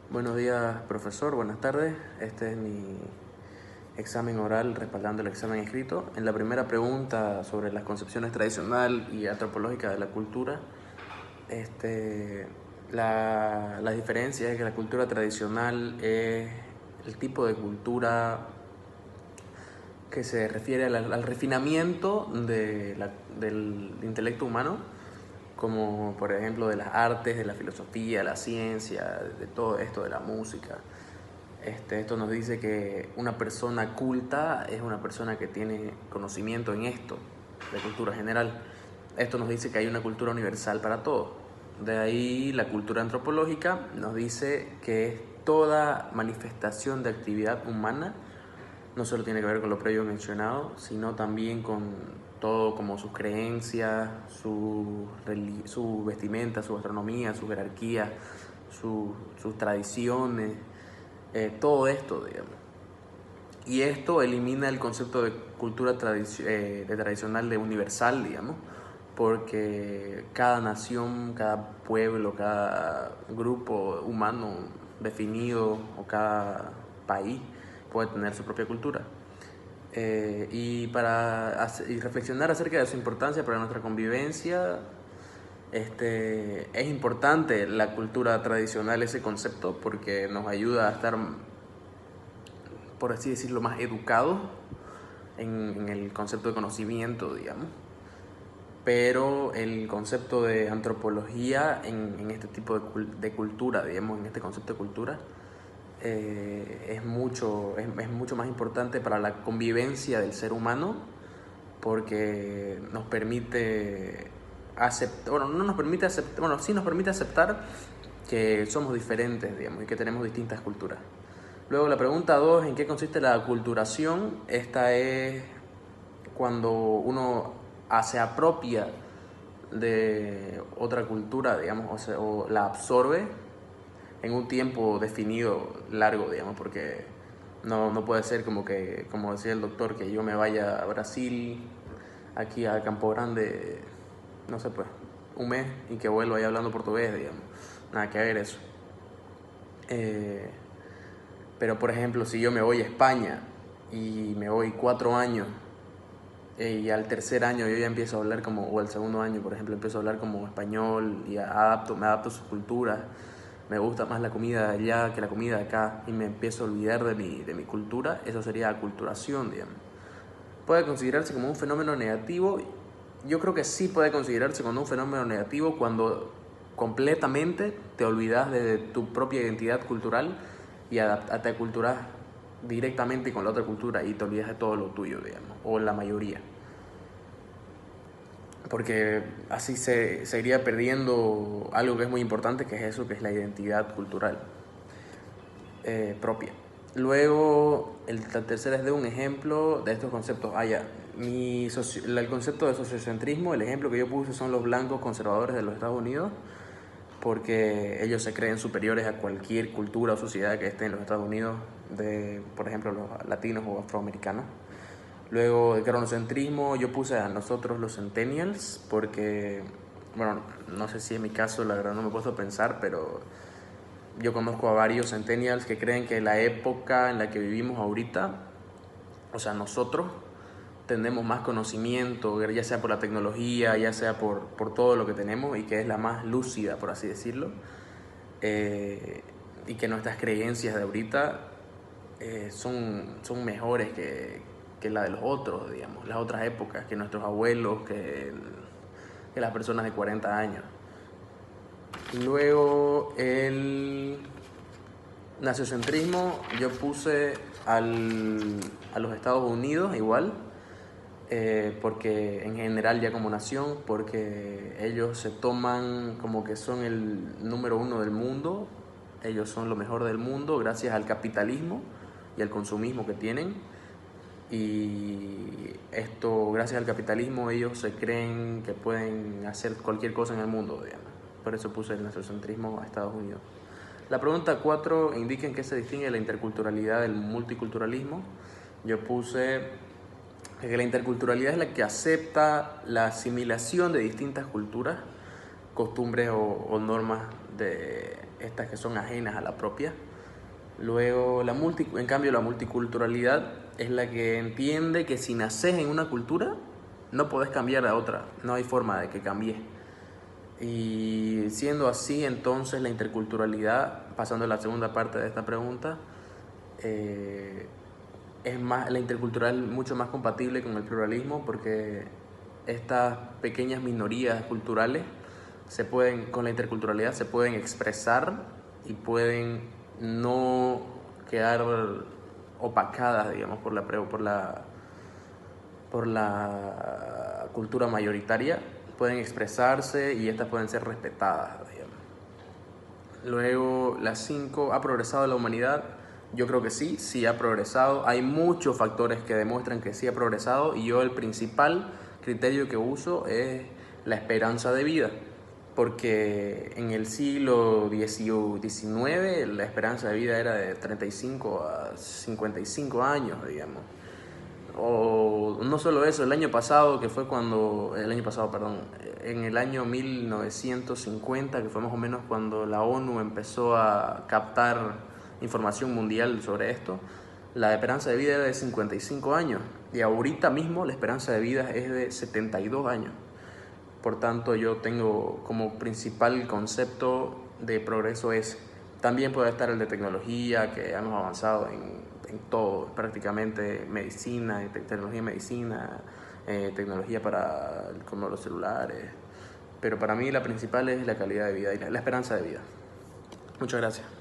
Buenos días, profesor. Buenas tardes. Este es mi examen oral respaldando el examen escrito. En la primera pregunta sobre las concepciones tradicional y antropológica de la cultura, la diferencia es que la cultura tradicional es el tipo de cultura que se refiere al refinamiento del intelecto humano, como por ejemplo de las artes, de la filosofía, la ciencia, de todo esto, de la música. Esto nos dice que una persona culta es una persona que tiene conocimiento en esto, de cultura general. Esto nos dice que hay una cultura universal para todos. De ahí la cultura antropológica nos dice que es toda manifestación de actividad humana, no solo tiene que ver con lo previo mencionado, sino también con todo como sus creencias, su vestimenta, su gastronomía, su jerarquía, sus tradiciones, todo esto, digamos. Y esto elimina el concepto de cultura tradicional de universal, digamos, porque cada nación, cada pueblo, cada grupo humano definido o cada país puede tener su propia cultura. Y reflexionar acerca de su importancia para nuestra convivencia, es importante la cultura tradicional, ese concepto, porque nos ayuda a estar, por así decirlo, más educados en el concepto de conocimiento, digamos. Pero el concepto de antropología en este tipo de cultura, digamos, en este concepto de cultura, es mucho más importante para la convivencia del ser humano, porque nos permite aceptar, bueno, no nos permite aceptar, bueno, sí nos permite aceptar que somos diferentes, digamos, y que tenemos distintas culturas. Luego la pregunta 2, ¿en qué consiste la aculturación? Esta es cuando uno se apropia de otra cultura, digamos, o la absorbe en un tiempo definido, largo, digamos, porque no puede ser como que, como decía el doctor, que yo me vaya a Brasil, aquí a Campo Grande, no sé, pues, un mes y que vuelva ahí hablando portugués, digamos. Nada que ver eso. Pero, por ejemplo, si yo me voy a España y me voy 4 años, y al tercer año yo ya empiezo a hablar como, o al segundo año, por ejemplo, empiezo a hablar como español y me adapto a sus culturas, me gusta más la comida de allá que la comida de acá y me empiezo a olvidar de mi cultura, eso sería aculturación, digamos. ¿Puede considerarse como un fenómeno negativo? Yo creo que sí puede considerarse como un fenómeno negativo cuando completamente te olvidas de tu propia identidad cultural y te aculturas directamente con la otra cultura y te olvidas de todo lo tuyo, digamos, o la mayoría. Porque así se iría perdiendo algo que es muy importante, que es eso, que es la identidad cultural propia. Luego, la tercera es de un ejemplo de estos conceptos. El concepto de sociocentrismo, el ejemplo que yo puse son los blancos conservadores de los Estados Unidos, porque ellos se creen superiores a cualquier cultura o sociedad que esté en los Estados Unidos, por ejemplo, los latinos o afroamericanos. Luego, el cronocentrismo, yo puse a nosotros los centennials, porque, bueno, no sé si en mi caso, la verdad no me he puesto a pensar, pero yo conozco a varios centennials que creen que la época en la que vivimos ahorita, o sea, nosotros tenemos más conocimiento, ya sea por la tecnología, ya sea por todo lo que tenemos, y que es la más lúcida, por así decirlo, y que nuestras creencias de ahorita son mejores que la de los otros, digamos, las otras épocas, que nuestros abuelos, que las personas de 40 años. Luego el naciocentrismo, yo puse a los Estados Unidos igual, porque en general ya como nación, porque ellos se toman como que son el número uno del mundo, ellos son lo mejor del mundo gracias al capitalismo y al consumismo que tienen, y esto, gracias al capitalismo, ellos se creen que pueden hacer cualquier cosa en el mundo, digamos. Por eso puse el nacionalismo a Estados Unidos. La pregunta 4 indica en qué se distingue la interculturalidad del multiculturalismo. Yo puse que la interculturalidad es la que acepta la asimilación de distintas culturas, costumbres o normas estas que son ajenas a la propia. Luego, en cambio, la multiculturalidad es la que entiende que si naces en una cultura, no podés cambiar a otra, no hay forma de que cambie. Y siendo así, entonces la interculturalidad, pasando a la segunda parte de esta pregunta, la intercultural mucho más compatible con el pluralismo, porque estas pequeñas minorías culturales con la interculturalidad se pueden expresar y pueden no quedar opacadas, digamos, por la cultura mayoritaria. Pueden expresarse y estas pueden ser respetadas, digamos. Luego, las 5, ¿ha progresado la humanidad? Yo creo que sí, sí ha progresado. Hay muchos factores que demuestran que sí ha progresado, y yo el principal criterio que uso es la esperanza de vida, porque en el siglo XIX la esperanza de vida era de 35 a 55 años, digamos. O no solo eso, el año pasado, perdón, en el año 1950, que fue más o menos cuando la ONU empezó a captar información mundial sobre esto, la esperanza de vida era de 55 años, y ahorita mismo la esperanza de vida es de 72 años. Por tanto, yo tengo como principal concepto de progreso ese. También puede estar el de tecnología, que hemos avanzado en todo, prácticamente medicina, tecnología en medicina, tecnología como los celulares. Pero para mí la principal es la calidad de vida y la esperanza de vida. Muchas gracias.